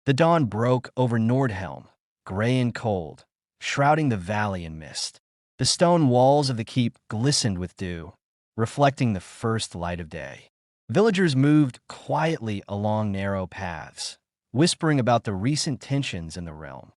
The dawn broke over Nordhelm, gray and cold, shrouding the valley in mist. The stone walls of the keep glistened with dew, reflecting the first light of day. Villagers moved quietly along narrow paths, whispering about the recent tensions in the realm.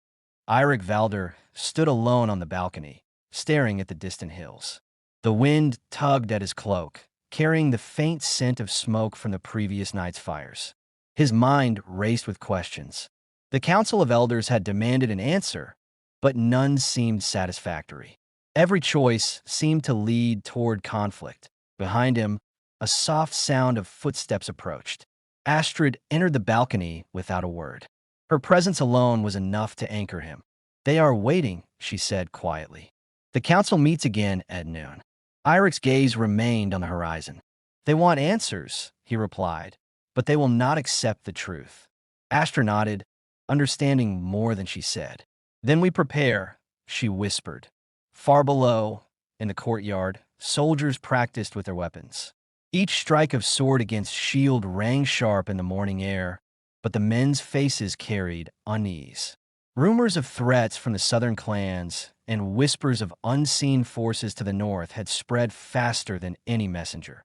Eirik Valdyr stood alone on the balcony, staring at the distant hills. The wind tugged at his cloak, carrying the faint scent of smoke from the previous night's fires. His mind raced with questions. The Council of Elders had demanded an answer, but none seemed satisfactory. Every choice seemed to lead toward conflict. Behind him, a soft sound of footsteps approached. Astrid entered the balcony without a word. Her presence alone was enough to anchor him. "They are waiting," she said quietly. "The council meets again at noon." Eirik's gaze remained on the horizon. "They want answers," he replied, "but they will not accept the truth." Astrid nodded, understanding more than she said. "Then we prepare," she whispered. Far below, in the courtyard, soldiers practiced with their weapons. Each strike of sword against shield rang sharp in the morning air, but the men's faces carried unease. Rumors of threats from the southern clans and whispers of unseen forces to the north had spread faster than any messenger.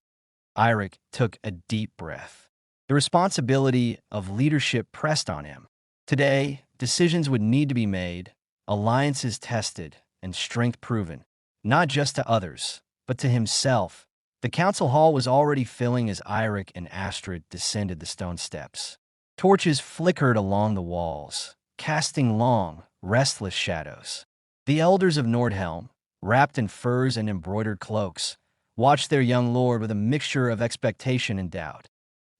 Eirik took a deep breath. The responsibility of leadership pressed on him. Today, decisions would need to be made, alliances tested, and strength proven, not just to others, but to himself. The council hall was already filling as Eirik and Astrid descended the stone steps. Torches flickered along the walls, casting long, restless shadows. The elders of Nordhelm, wrapped in furs and embroidered cloaks, watched their young lord with a mixture of expectation and doubt.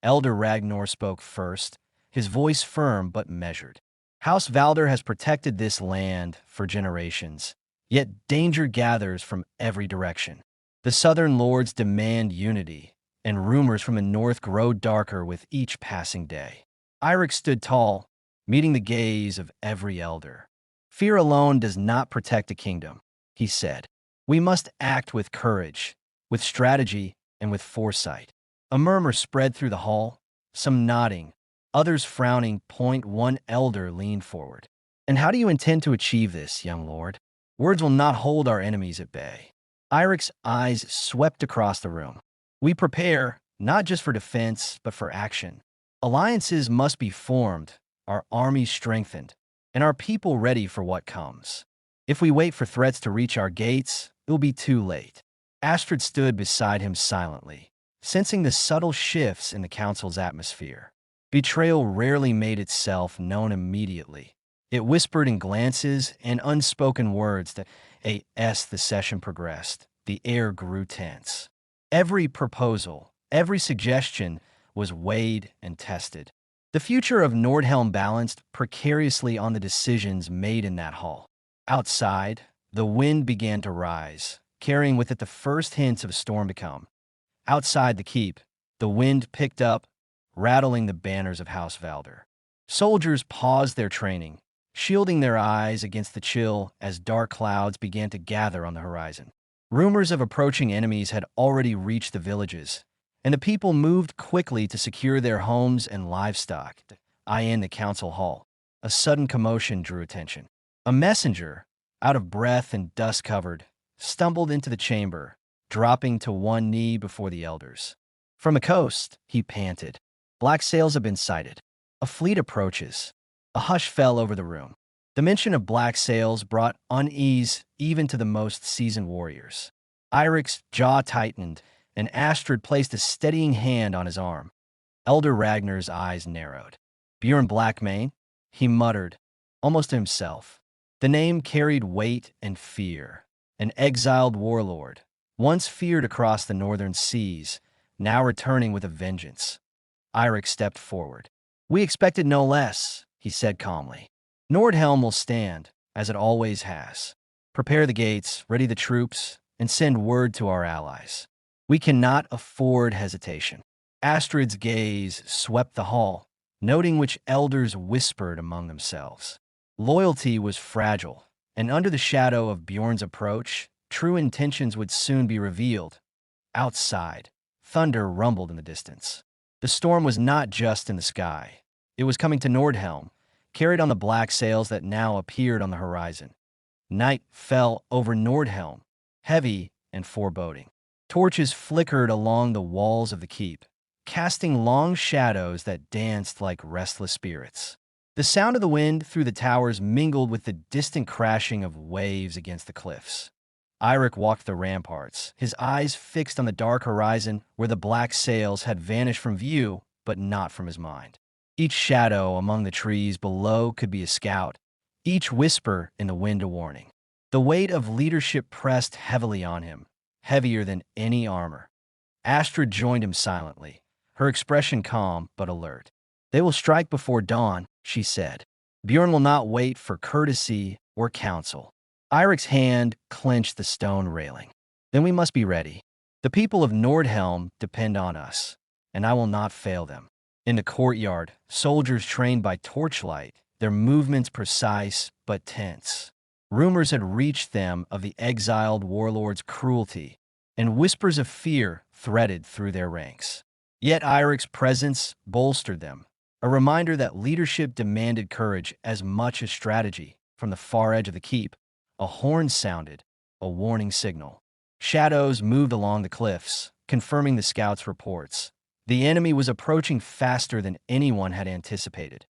Elder Ragnar spoke first, his voice firm but measured. "House Valdyr has protected this land for generations, yet danger gathers from every direction. The southern lords demand unity, and rumors from the north grow darker with each passing day." Eirik stood tall, meeting the gaze of every elder. "Fear alone does not protect a kingdom," he said. "We must act with courage, with strategy, and with foresight." A murmur spread through the hall, some nodding, others frowning. One elder leaned forward. "And how do you intend to achieve this, young lord? Words will not hold our enemies at bay." Eirik's eyes swept across the room. "We prepare, not just for defense, but for action. Alliances must be formed, our armies strengthened, and our people ready for what comes. If we wait for threats to reach our gates, it will be too late." Astrid stood beside him silently, sensing the subtle shifts in the council's atmosphere. Betrayal rarely made itself known immediately. It whispered in glances and unspoken words that, as the session progressed, the air grew tense. Every proposal, every suggestion was weighed and tested. The future of Nordhelm balanced precariously on the decisions made in that hall. Outside, the wind began to rise, carrying with it the first hints of a storm to come. Outside the keep, the wind picked up, rattling the banners of House Valdyr. Soldiers paused their training, shielding their eyes against the chill as dark clouds began to gather on the horizon. Rumors of approaching enemies had already reached the villages, and the people moved quickly to secure their homes and livestock. In the council hall, a sudden commotion drew attention. A messenger, out of breath and dust-covered, stumbled into the chamber, dropping to one knee before the elders. "From the coast," he panted. "Black sails have been sighted. A fleet approaches." A hush fell over the room. The mention of black sails brought unease even to the most seasoned warriors. Eirik's jaw tightened, and Astrid placed a steadying hand on his arm. Elder Ragnar's eyes narrowed. "Bjorn Blackmane," he muttered, almost to himself. The name carried weight and fear. An exiled warlord, once feared across the northern seas, now returning with a vengeance. Eirik stepped forward. "We expected no less," he said calmly. "Nordhelm will stand, as it always has. Prepare the gates, ready the troops, and send word to our allies. We cannot afford hesitation." Astrid's gaze swept the hall, noting which elders whispered among themselves. Loyalty was fragile, and under the shadow of Bjorn's approach, true intentions would soon be revealed. Outside, thunder rumbled in the distance. The storm was not just in the sky. It was coming to Nordhelm, carried on the black sails that now appeared on the horizon. Night fell over Nordhelm, heavy and foreboding. Torches flickered along the walls of the keep, casting long shadows that danced like restless spirits. The sound of the wind through the towers mingled with the distant crashing of waves against the cliffs. Eirik walked the ramparts, his eyes fixed on the dark horizon where the black sails had vanished from view, but not from his mind. Each shadow among the trees below could be a scout, each whisper in the wind a warning. The weight of leadership pressed heavily on him, heavier than any armor. Astrid joined him silently, her expression calm but alert. "They will strike before dawn," she said. "Bjorn will not wait for courtesy or counsel." Eirik's hand clenched the stone railing. "Then we must be ready. The people of Nordhelm depend on us, and I will not fail them." In the courtyard, soldiers trained by torchlight, their movements precise but tense. Rumors had reached them of the exiled warlord's cruelty, and whispers of fear threaded through their ranks. Yet Eirik's presence bolstered them, a reminder that leadership demanded courage as much as strategy. From the far edge of the keep, a horn sounded, a warning signal. Shadows moved along the cliffs, confirming the scouts' reports. The enemy was approaching faster than anyone had anticipated.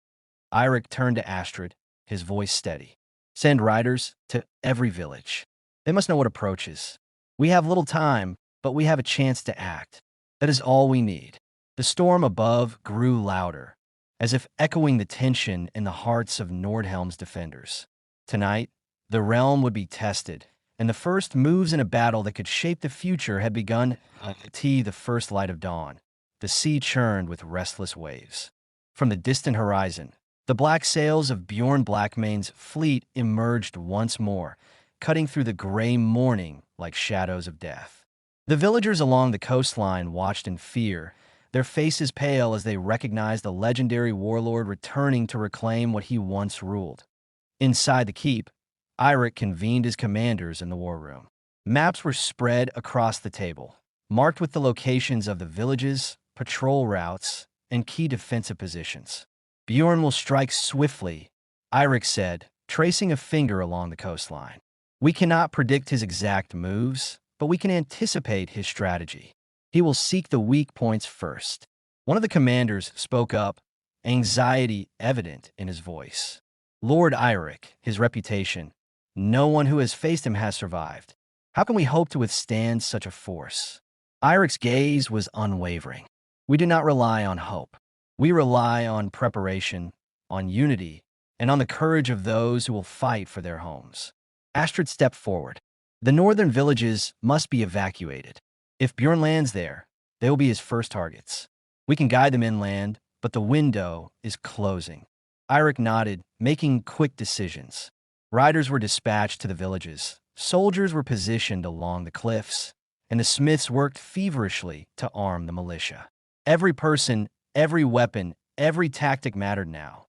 Eirik turned to Astrid, his voice steady. "Send riders to every village. They must know what approaches. We have little time, but we have a chance to act. That is all we need." The storm above grew louder, as if echoing the tension in the hearts of Nordhelm's defenders. Tonight, the realm would be tested, and the first moves in a battle that could shape the future had begun. The first light of dawn. The sea churned with restless waves. From the distant horizon, the black sails of Bjorn Blackmane's fleet emerged once more, cutting through the gray morning like shadows of death. The villagers along the coastline watched in fear, their faces pale as they recognized the legendary warlord returning to reclaim what he once ruled. Inside the keep, Eirik convened his commanders in the war room. Maps were spread across the table, marked with the locations of the villages, patrol routes, and key defensive positions. "Bjorn will strike swiftly," Eirik said, tracing a finger along the coastline. "We cannot predict his exact moves, but we can anticipate his strategy. He will seek the weak points first." One of the commanders spoke up, anxiety evident in his voice. "Lord Eirik, his reputation. No one who has faced him has survived. How can we hope to withstand such a force?" Eirik's gaze was unwavering. "We do not rely on hope. We rely on preparation, on unity, and on the courage of those who will fight for their homes." Astrid stepped forward. "The northern villages must be evacuated. If Bjorn lands there, they will be his first targets. We can guide them inland, but the window is closing." Eirik nodded, making quick decisions. Riders were dispatched to the villages, soldiers were positioned along the cliffs, and the smiths worked feverishly to arm the militia. Every person, every weapon, every tactic mattered now.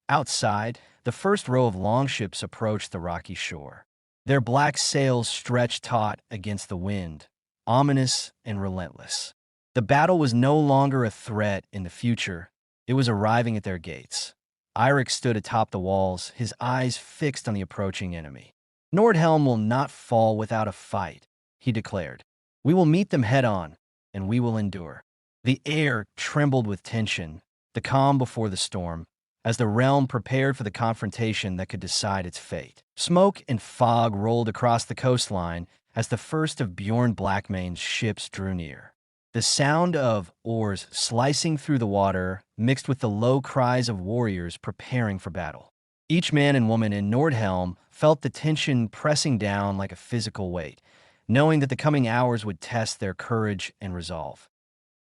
Outside, the first row of longships approached the rocky shore. Their black sails stretched taut against the wind, ominous and relentless. The battle was no longer a threat in the future. It was arriving at their gates. Eirik stood atop the walls, his eyes fixed on the approaching enemy. "Nordhelm will not fall without a fight," he declared. "We will meet them head-on, and we will endure." The air trembled with tension, the calm before the storm, as the realm prepared for the confrontation that could decide its fate. Smoke and fog rolled across the coastline as the first of Bjorn Blackmane's ships drew near. The sound of oars slicing through the water mixed with the low cries of warriors preparing for battle. Each man and woman in Nordhelm felt the tension pressing down like a physical weight, knowing that the coming hours would test their courage and resolve.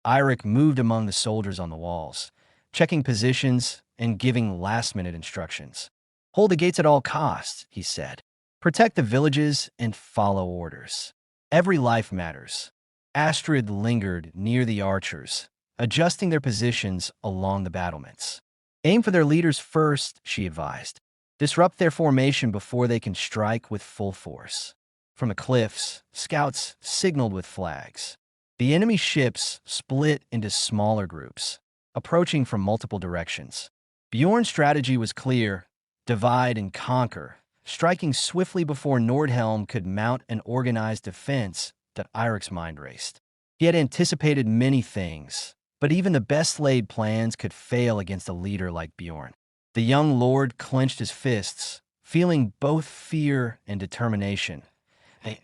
Eirik moved among the soldiers on the walls, checking positions and giving last-minute instructions. "Hold the gates at all costs," he said. "Protect the villages and follow orders. Every life matters." Astrid lingered near the archers, adjusting their positions along the battlements. "Aim for their leaders first," she advised. "Disrupt their formation before they can strike with full force." From the cliffs, scouts signaled with flags. The enemy ships split into smaller groups, approaching from multiple directions. Bjorn's strategy was clear: divide and conquer, striking swiftly before Nordhelm could mount an organized defense. That Eirik's mind raced. He had anticipated many things, but even the best-laid plans could fail against a leader like Bjorn. The young lord clenched his fists, feeling both fear and determination.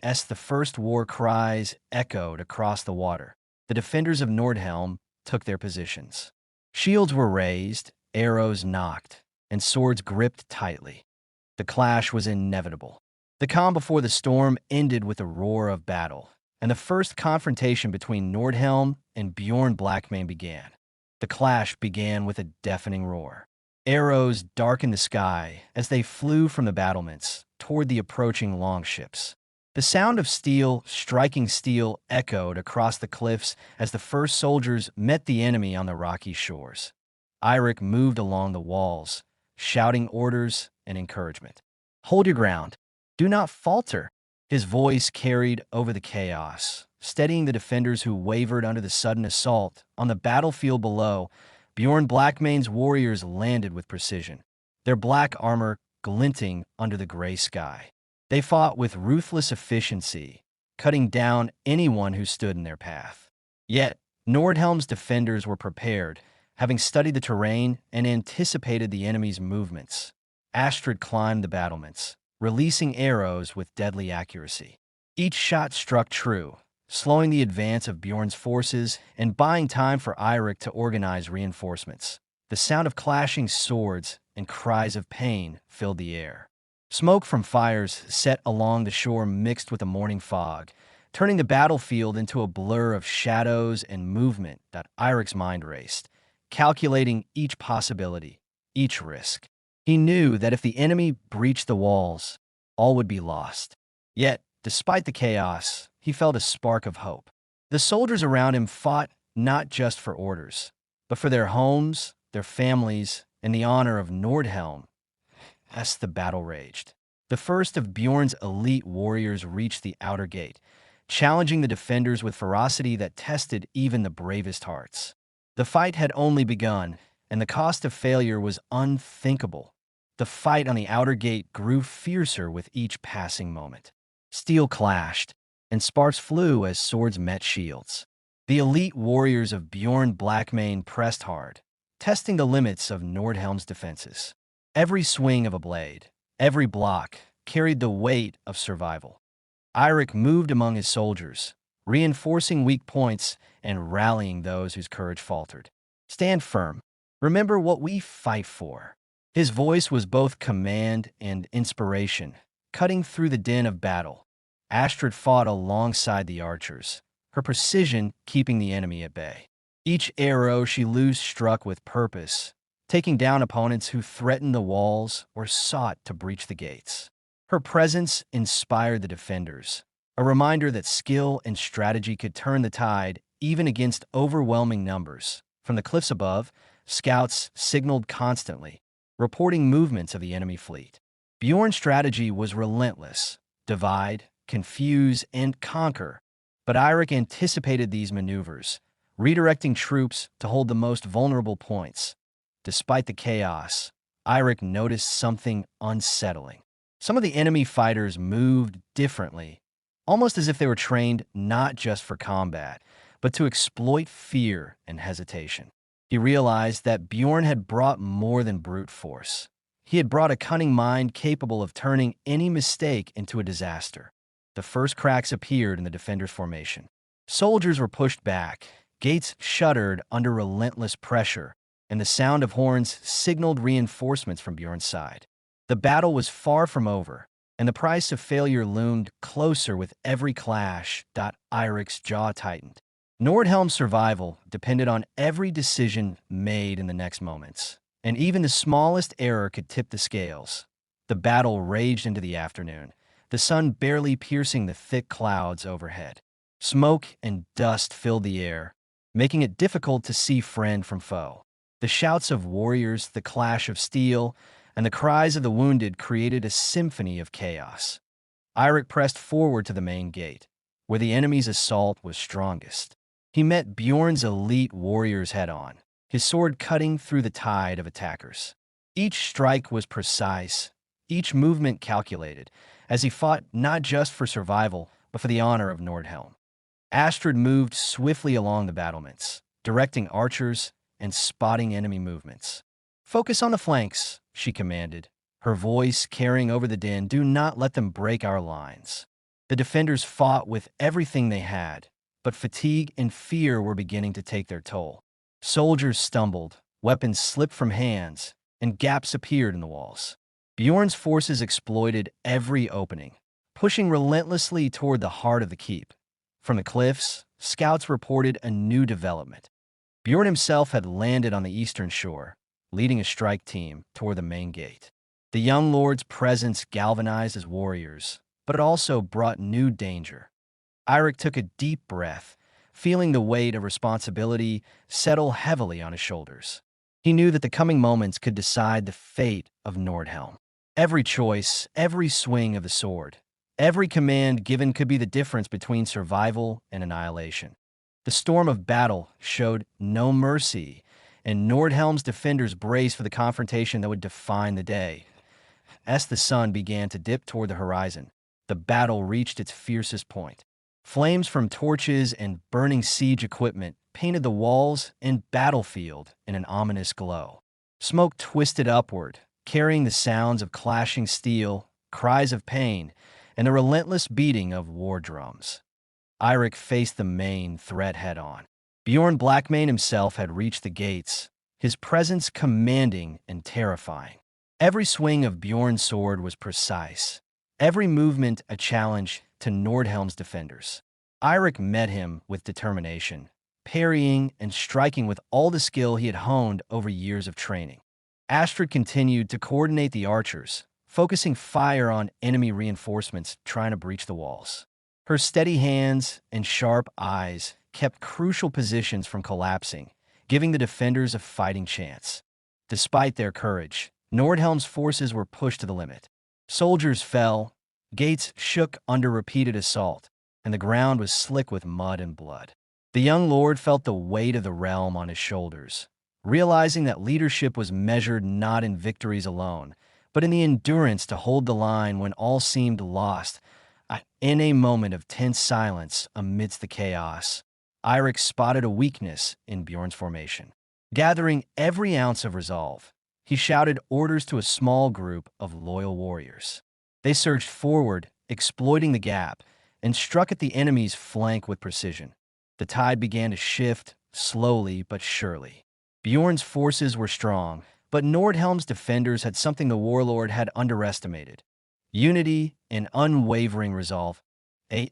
As the first war cries echoed across the water, the defenders of Nordhelm took their positions. Shields were raised, arrows nocked, and swords gripped tightly. The clash was inevitable. The calm before the storm ended with a roar of battle, and the first confrontation between Nordhelm and Bjorn Blackmane began. The clash began with a deafening roar. Arrows darkened the sky as they flew from the battlements toward the approaching longships. The sound of steel striking steel echoed across the cliffs as the first soldiers met the enemy on the rocky shores. Eirik moved along the walls, shouting orders and encouragement. "Hold your ground. Do not falter." His voice carried over the chaos, steadying the defenders who wavered under the sudden assault. On the battlefield below, Bjorn Blackmane's warriors landed with precision, their black armor glinting under the gray sky. They fought with ruthless efficiency, cutting down anyone who stood in their path. Yet, Nordhelm's defenders were prepared, having studied the terrain and anticipated the enemy's movements. Astrid climbed the battlements, releasing arrows with deadly accuracy. Each shot struck true, slowing the advance of Bjorn's forces and buying time for Eirik to organize reinforcements. The sound of clashing swords and cries of pain filled the air. Smoke from fires set along the shore mixed with the morning fog, turning the battlefield into a blur of shadows and movement. That Eirik's mind raced, calculating each possibility, each risk. He knew that if the enemy breached the walls, all would be lost. Yet, despite the chaos, he felt a spark of hope. The soldiers around him fought not just for orders, but for their homes, their families, and the honor of Nordhelm. As the battle raged, the first of Bjorn's elite warriors reached the outer gate, challenging the defenders with ferocity that tested even the bravest hearts. The fight had only begun, and the cost of failure was unthinkable. The fight on the outer gate grew fiercer with each passing moment. Steel clashed, and sparks flew as swords met shields. The elite warriors of Bjorn Blackmane pressed hard, testing the limits of Nordhelm's defenses. Every swing of a blade, every block, carried the weight of survival. Eirik moved among his soldiers, reinforcing weak points and rallying those whose courage faltered. "Stand firm. Remember what we fight for." His voice was both command and inspiration, cutting through the din of battle. Astrid fought alongside the archers, her precision keeping the enemy at bay. Each arrow she loosed struck with purpose, taking down opponents who threatened the walls or sought to breach the gates. Her presence inspired the defenders, a reminder that skill and strategy could turn the tide even against overwhelming numbers. From the cliffs above, scouts signaled constantly, reporting movements of the enemy fleet. Bjorn's strategy was relentless: divide, confuse, and conquer. But Eirik anticipated these maneuvers, redirecting troops to hold the most vulnerable points. Despite the chaos, Eirik noticed something unsettling. Some of the enemy fighters moved differently, almost as if they were trained not just for combat, but to exploit fear and hesitation. He realized that Bjorn had brought more than brute force. He had brought a cunning mind capable of turning any mistake into a disaster. The first cracks appeared in the defenders' formation. Soldiers were pushed back, gates shuddered under relentless pressure, and the sound of horns signaled reinforcements from Bjorn's side. The battle was far from over, and the price of failure loomed closer with every clash. Eirik's jaw tightened. Nordhelm's survival depended on every decision made in the next moments, and even the smallest error could tip the scales. The battle raged into the afternoon, the sun barely piercing the thick clouds overhead. Smoke and dust filled the air, making it difficult to see friend from foe. The shouts of warriors, the clash of steel, and the cries of the wounded created a symphony of chaos. Eirik pressed forward to the main gate, where the enemy's assault was strongest. He met Bjorn's elite warriors head-on, his sword cutting through the tide of attackers. Each strike was precise, each movement calculated, as he fought not just for survival, but for the honor of Nordhelm. Astrid moved swiftly along the battlements, directing archers and spotting enemy movements. "Focus on the flanks," she commanded, her voice carrying over the din. "Do not let them break our lines." The defenders fought with everything they had, but fatigue and fear were beginning to take their toll. Soldiers stumbled, weapons slipped from hands, and gaps appeared in the walls. Bjorn's forces exploited every opening, pushing relentlessly toward the heart of the keep. From the cliffs, scouts reported a new development. Bjorn himself had landed on the eastern shore, leading a strike team toward the main gate. The young lord's presence galvanized his warriors, but it also brought new danger. Eirik took a deep breath, feeling the weight of responsibility settle heavily on his shoulders. He knew that the coming moments could decide the fate of Nordhelm. Every choice, every swing of the sword, every command given could be the difference between survival and annihilation. The storm of battle showed no mercy, and Nordhelm's defenders braced for the confrontation that would define the day. As the sun began to dip toward the horizon, the battle reached its fiercest point. Flames from torches and burning siege equipment painted the walls and battlefield in an ominous glow. Smoke twisted upward, carrying the sounds of clashing steel, cries of pain, and the relentless beating of war drums. Eirik faced the main threat head-on. Bjorn Blackmane himself had reached the gates, his presence commanding and terrifying. Every swing of Bjorn's sword was precise, every movement a challenge to Nordhelm's defenders. Eirik met him with determination, parrying and striking with all the skill he had honed over years of training. Astrid continued to coordinate the archers, focusing fire on enemy reinforcements trying to breach the walls. Her steady hands and sharp eyes kept crucial positions from collapsing, giving the defenders a fighting chance. Despite their courage, Nordhelm's forces were pushed to the limit. Soldiers fell, gates shook under repeated assault, and the ground was slick with mud and blood. The young lord felt the weight of the realm on his shoulders, realizing that leadership was measured not in victories alone, but in the endurance to hold the line when all seemed lost. In a moment of tense silence amidst the chaos, Eirik spotted a weakness in Bjorn's formation. Gathering every ounce of resolve, he shouted orders to a small group of loyal warriors. They surged forward, exploiting the gap, and struck at the enemy's flank with precision. The tide began to shift, slowly but surely. Bjorn's forces were strong, but Nordhelm's defenders had something the warlord had underestimated: unity and unwavering resolve.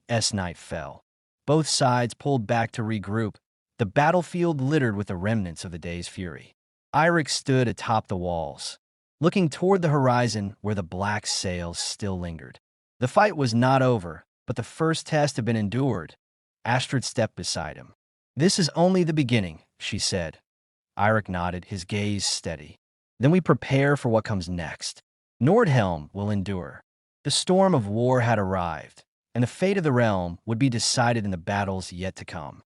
As night fell, both sides pulled back to regroup, the battlefield littered with the remnants of the day's fury. Eirik stood atop the walls, looking toward the horizon where the black sails still lingered. The fight was not over, but the first test had been endured. Astrid stepped beside him. "This is only the beginning," she said. Eirik nodded, his gaze steady. "Then we prepare for what comes next. Nordhelm will endure." The storm of war had arrived, and the fate of the realm would be decided in the battles yet to come.